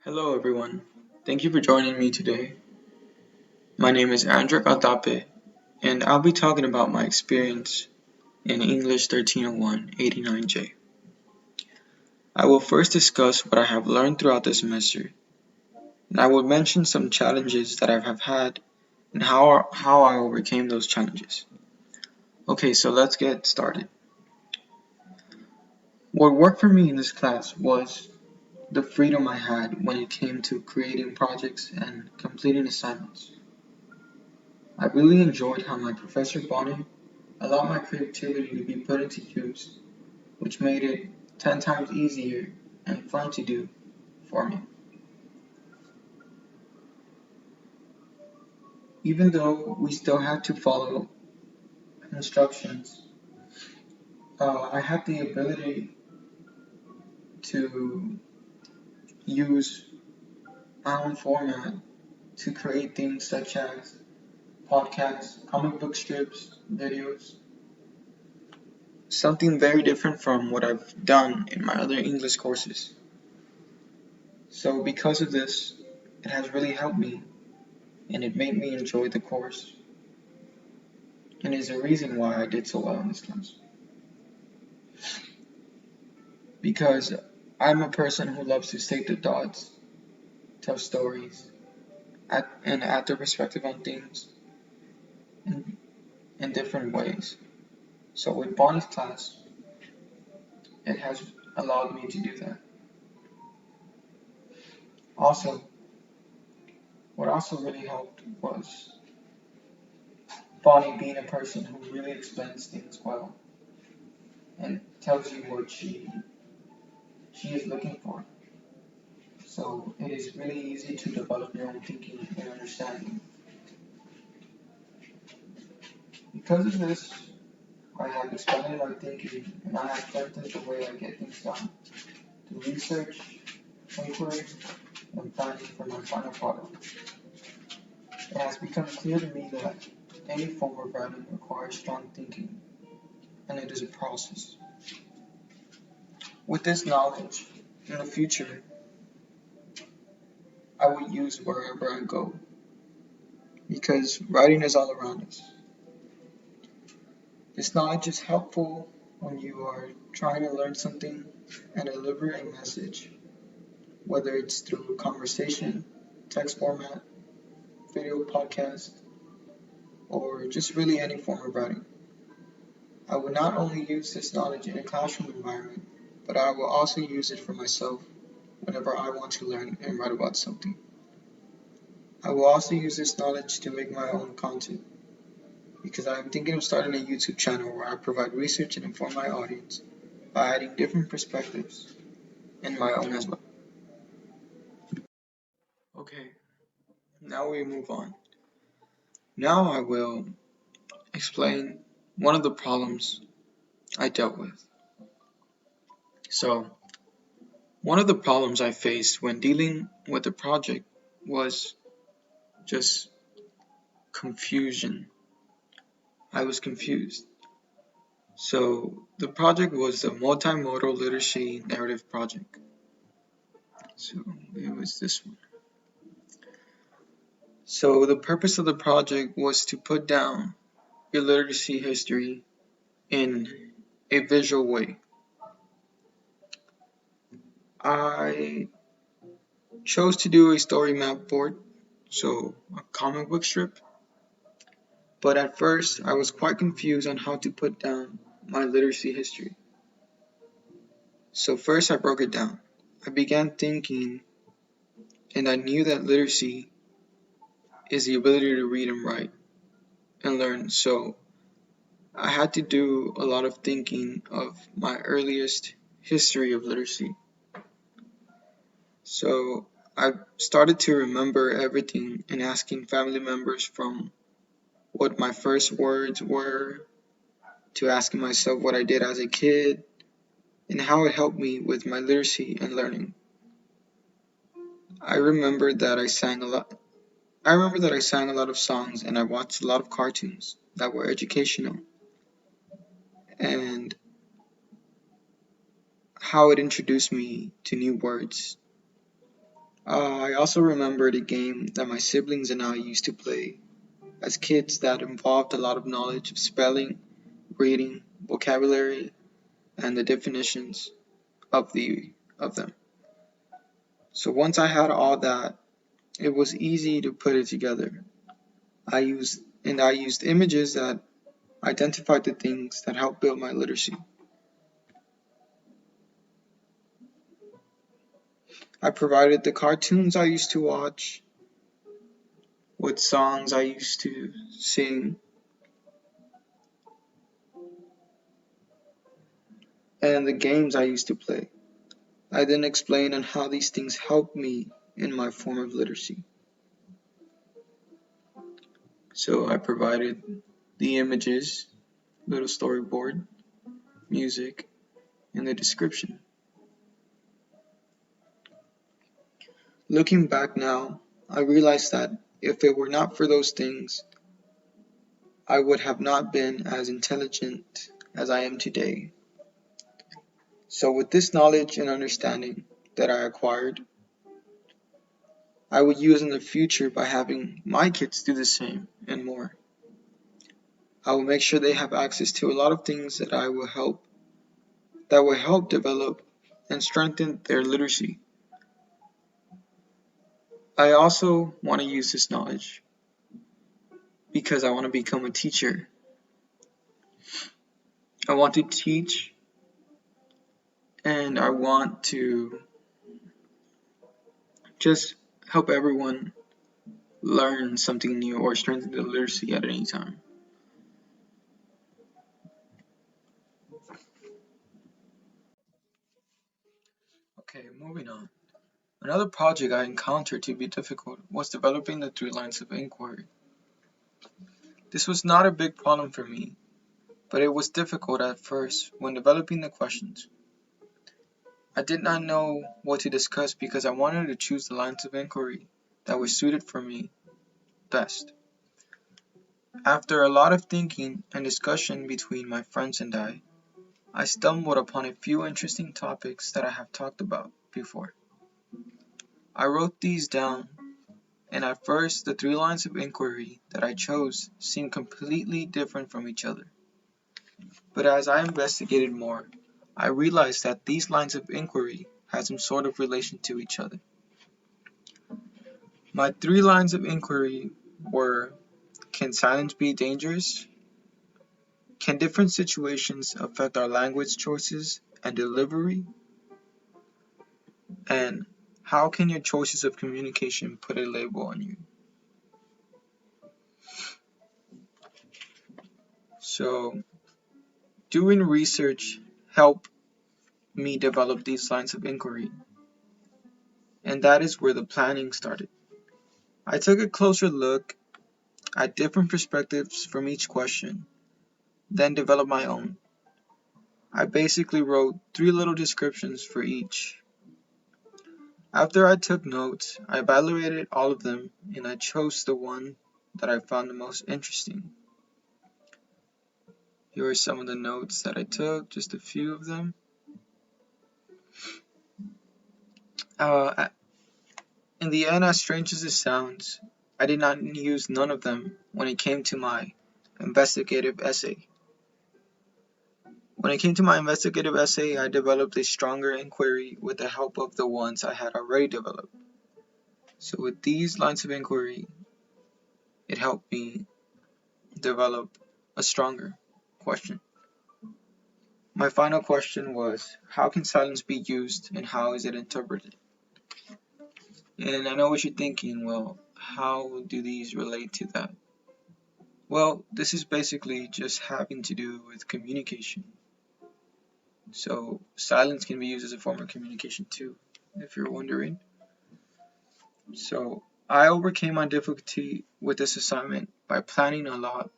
Hello everyone. Thank you for joining me today. My name is Andrick Aldape and I'll be talking about my experience in English 1301 89J. I will first discuss what I have learned throughout the semester, and I will mention some challenges that I have had and how I overcame those challenges. Okay, so let's get started. What worked for me in this class was the freedom I had when it came to creating projects and completing assignments. I really enjoyed how my professor Bonnie allowed my creativity to be put into use, which made it 10 times easier and fun to do for me. Even though we still had to follow instructions, I had the ability to use my own format to create things such as podcasts, comic book strips, videos, something very different from what I've done in my other English courses. So because of this, it has really helped me and it made me enjoy the course and is a reason why I did so well in this class. Because I'm a person who loves to state the thoughts, tell stories, and add their perspective on things in different ways. So with Bonnie's class, it has allowed me to do that. Also, what also really helped was Bonnie being a person who really explains things well and tells you what she is looking for. So it is really easy to develop your own thinking and understanding. Because of this, I have expanded my thinking and I have strengthened the way I get things done through research, inquiry, and planning for my final product. It has become clear to me that any form of writing requires strong thinking, and it is a process. With this knowledge, in the future, I will use wherever I go, because writing is all around us. This knowledge is helpful when you are trying to learn something and deliver a message, whether it's through conversation, text format, video podcast, or just really any form of writing. I will not only use this knowledge in a classroom environment, but I will also use it for myself whenever I want to learn and write about something. I will also use this knowledge to make my own content, because I am thinking of starting a YouTube channel where I provide research and inform my audience by adding different perspectives and my own as well. Okay, now we move on. Now I will explain one of the problems I dealt with. So, one of the problems I faced when dealing with the project was just confusion. I was confused. So, the project was the multimodal literacy narrative project. So, it was this one. So, the purpose of the project was to put down your literacy history in a visual way. I chose to do a story map board, so a comic book strip, but at first I was quite confused on how to put down my literacy history. So first I broke it down. I began thinking, and I knew that literacy is the ability to read and write and learn, so I had to do a lot of thinking of my earliest history of literacy. So I started to remember everything and asking family members from what my first words were to asking myself what I did as a kid and how it helped me with my literacy and learning. I remember that I sang a lot. I remember that I sang a lot of songs and I watched a lot of cartoons that were educational and how it introduced me to new words. I also remembered a game that my siblings and I used to play as kids that involved a lot of knowledge of spelling, reading, vocabulary, and the definitions of them. So once I had all that, it was easy to put it together. I used images that identified the things that helped build my literacy. I provided the cartoons I used to watch, what songs I used to sing, and the games I used to play. I then explained on how these things helped me in my form of literacy. So I provided the images, little storyboard, music, and the description. Looking back now, I realize that if it were not for those things, I would have not been as intelligent as I am today. So with this knowledge and understanding that I acquired, I would use in the future by having my kids do the same and more. I will make sure they have access to a lot of things that will help develop and strengthen their literacy. I also want to use this knowledge because I want to become a teacher. I want to teach and I want to just help everyone learn something new or strengthen their literacy at any time. Okay, moving on. Another project I encountered to be difficult was developing the 3 lines of inquiry. This was not a big problem for me, but it was difficult at first when developing the questions. I did not know what to discuss because I wanted to choose the lines of inquiry that were suited for me best. After a lot of thinking and discussion between my friends and I stumbled upon a few interesting topics that I have talked about before. I wrote these down, and at first the 3 lines of inquiry that I chose seemed completely different from each other. But as I investigated more, I realized that these lines of inquiry had some sort of relation to each other. My 3 lines of inquiry were: can silence be dangerous? Can different situations affect our language choices and delivery? And how can your choices of communication put a label on you? So, doing research helped me develop these lines of inquiry, and that is where the planning started. I took a closer look at different perspectives from each question, then developed my own. I basically wrote 3 little descriptions for each. After I took notes, I evaluated all of them and I chose the one that I found the most interesting. Here are some of the notes that I took, just a few of them. In the end, as strange as it sounds, I did not use none of them when it came to my investigative essay. When it came to my investigative essay, I developed a stronger inquiry with the help of the ones I had already developed. So with these lines of inquiry, it helped me develop a stronger question. My final question was, how can silence be used and how is it interpreted? And I know what you're thinking, well, how do these relate to that? Well, this is basically just having to do with communication. So silence can be used as a form of communication too, if you're wondering. So I overcame my difficulty with this assignment by planning a lot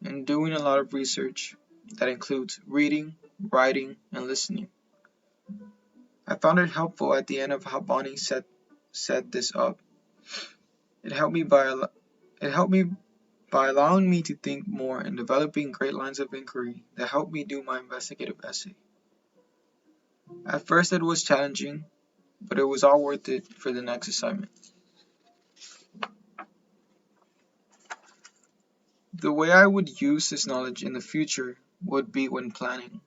and doing a lot of research that includes reading, writing, and listening. I found it helpful at the end of how Bonnie set this up. It helped me by allowing me to think more and developing great lines of inquiry that helped me do my investigative essay. At first it was challenging, but it was all worth it for the next assignment. The way I would use this knowledge in the future would be when planning,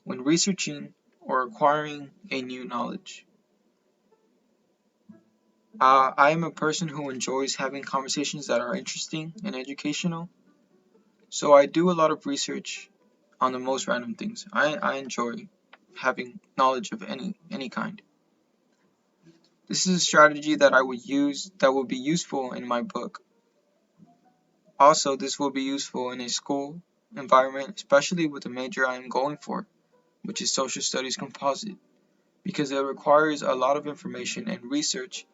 when researching, or acquiring a new knowledge. I am a person who enjoys having conversations that are interesting and educational, so I do a lot of research on the most random things. I enjoy having knowledge of any kind. This is a strategy that I would use that will be useful in my book. Also, this will be useful in a school environment, especially with the major I am going for, which is Social Studies Composite, because it requires a lot of information and research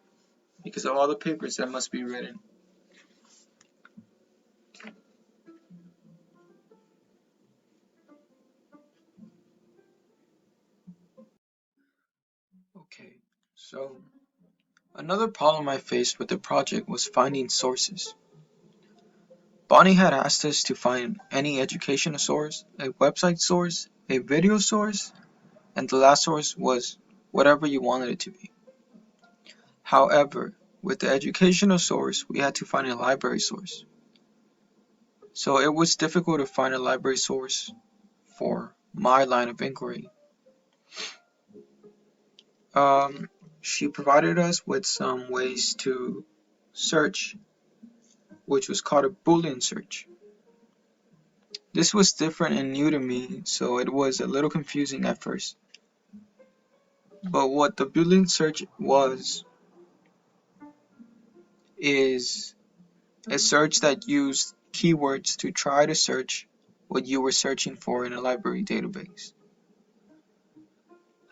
because of all the papers that must be written. Okay, so another problem I faced with the project was finding sources. Bonnie had asked us to find any educational source, a website source, a video source, and the last source was whatever you wanted it to be. However, with the educational source, we had to find a library source. So it was difficult to find a library source for my line of inquiry. Um, she provided us with some ways to search, which was called a Boolean search. This was different and new to me, so it was a little confusing at first. But what the Boolean search is a search that used keywords to try to search what you were searching for in a library database.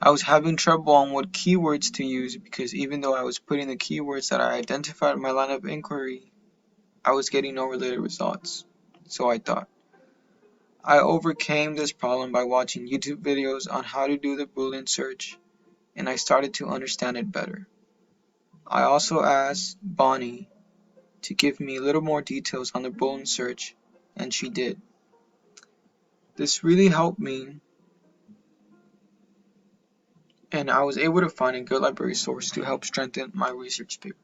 I was having trouble on what keywords to use because even though I was putting the keywords that I identified in my line of inquiry, I was getting no related results. So I thought. I overcame this problem by watching YouTube videos on how to do the Boolean search, and I started to understand it better. I also asked Bonnie to give me a little more details on the Boolean search, and she did. This really helped me, and I was able to find a good library source to help strengthen my research paper.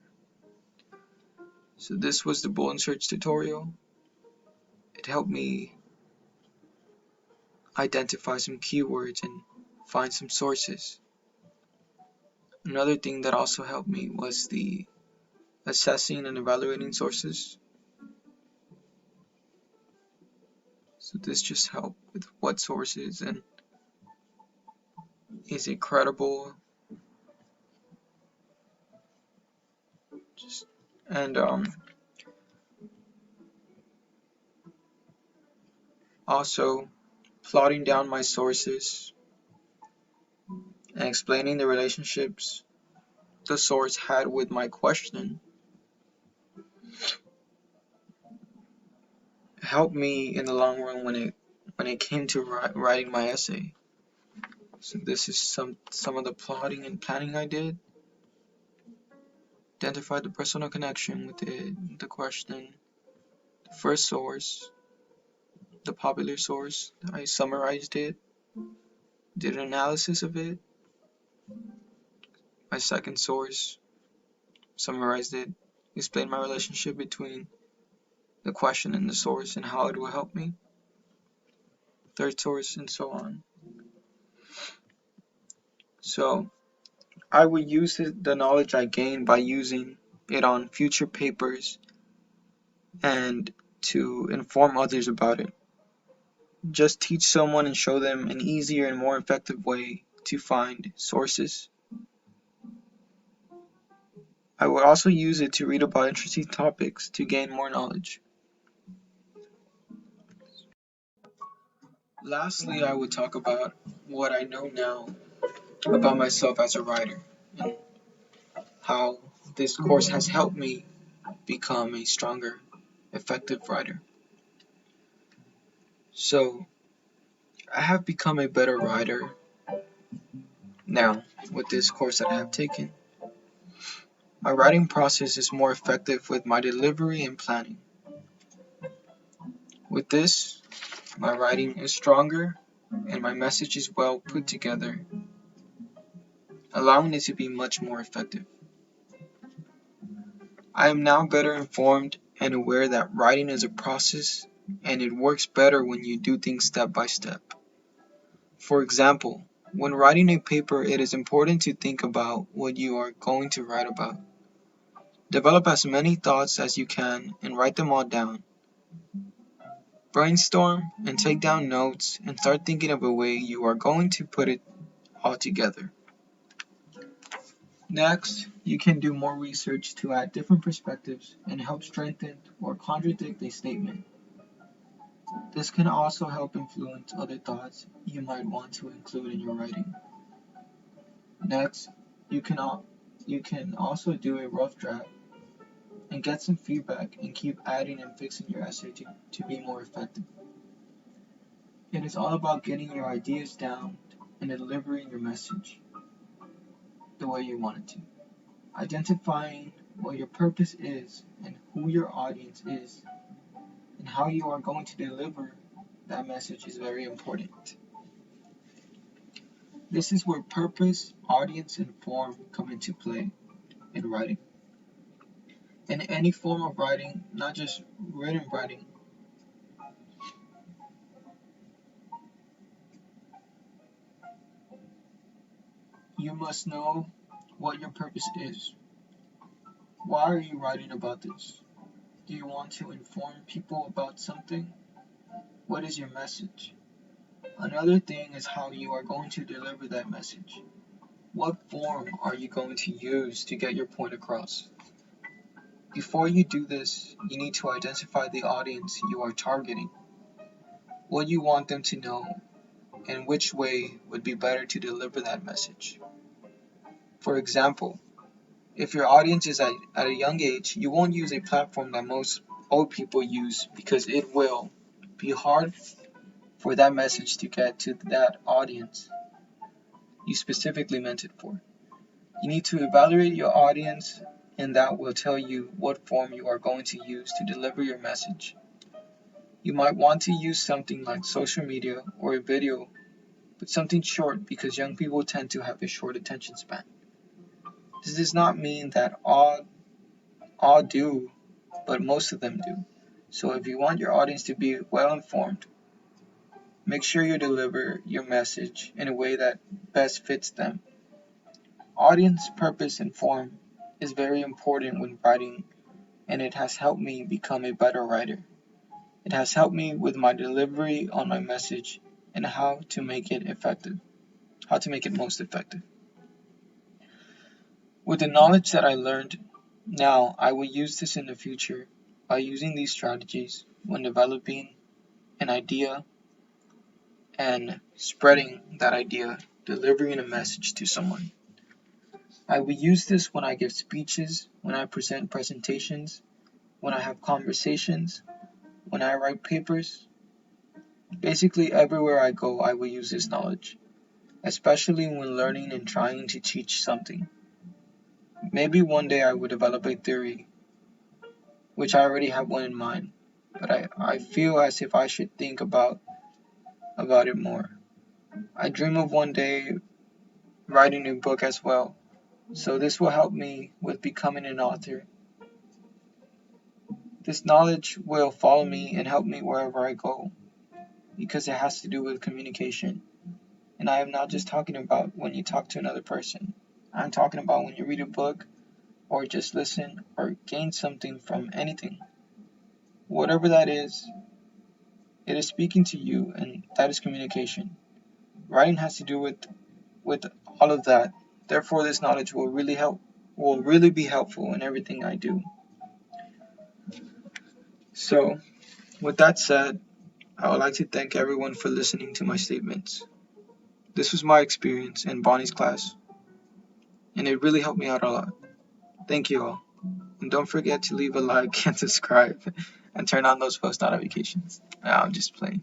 So this was the Boolean search tutorial. It helped me identify some keywords and find some sources. Another thing that also helped me was the assessing and evaluating sources. So this just helped with what sources and is it credible? And also plotting down my sources and explaining the relationships the source had with my question helped me in the long run when it came to writing my essay. So this is some of the plotting and planning I did. Identified the personal connection with the question, the first source, the popular source. I summarized it, did an analysis of it. My second source, summarized it, explained my relationship between the question and the source and how it will help me. Third source, and so on. So I would use the knowledge I gained by using it on future papers and to inform others about it. Just teach someone and show them an easier and more effective way to find sources. I would also use it to read about interesting topics to gain more knowledge. Lastly, I would talk about what I know now about myself as a writer and how this course has helped me become a stronger, effective writer. So, I have become a better writer now with this course that I have taken. My writing process is more effective with my delivery and planning. With this, my writing is stronger and my message is well put together. allowing it to be much more effective. I am now better informed and aware that writing is a process and it works better when you do things step by step. For example, when writing a paper, it is important to think about what you are going to write about. Develop as many thoughts as you can and write them all down. Brainstorm and take down notes and start thinking of a way you are going to put it all together. Next, you can do more research to add different perspectives and help strengthen or contradict a statement. This can also help influence other thoughts you might want to include in your writing. Next, you can also do a rough draft and get some feedback and keep adding and fixing your essay to be more effective. It is all about getting your ideas down and delivering your message the way you want it to. Identifying what your purpose is and who your audience is and how you are going to deliver that message is very important. This is where purpose, audience, and form come into play in writing. In any form of writing, not just written writing, you must know what your purpose is. Why are you writing about this? Do you want to inform people about something? What is your message? Another thing is how you are going to deliver that message. What form are you going to use to get your point across? Before you do this, you need to identify the audience you are targeting, what you want them to know, and which way would be better to deliver that message. For example, if your audience is at a young age, you won't use a platform that most old people use because it will be hard for that message to get to that audience you specifically meant it for. You need to evaluate your audience, and that will tell you what form you are going to use to deliver your message. You might want to use something like social media or a video, but something short because young people tend to have a short attention span. This does not mean that all do, but most of them do. So if you want your audience to be well informed, make sure you deliver your message in a way that best fits them. Audience, purpose, and form is very important when writing, and it has helped me become a better writer. It has helped me with my delivery on my message and how to make it most effective. With the knowledge that I learned now, I will use this in the future by using these strategies when developing an idea and spreading that idea, delivering a message to someone. I will use this when I give speeches, when I present presentations, when I have conversations, when I write papers. Basically, everywhere I go, I will use this knowledge, especially when learning and trying to teach something. Maybe one day I will develop a theory, which I already have one in mind, but I feel as if I should think about it more. I dream of one day writing a book as well, so this will help me with becoming an author. This knowledge will follow me and help me wherever I go, because it has to do with communication. And I am not just talking about when you talk to another person. I'm talking about when you read a book, or just listen, or gain something from anything. Whatever that is, it is speaking to you, and that is communication. Writing has to do with all of that. Therefore, this knowledge will really be helpful in everything I do. So, with that said, I would like to thank everyone for listening to my statements. This was my experience in Bonnie's class, and it really helped me out a lot. Thank you all. And don't forget to leave a like and subscribe and turn on those post notifications. Nah, I'm just playing.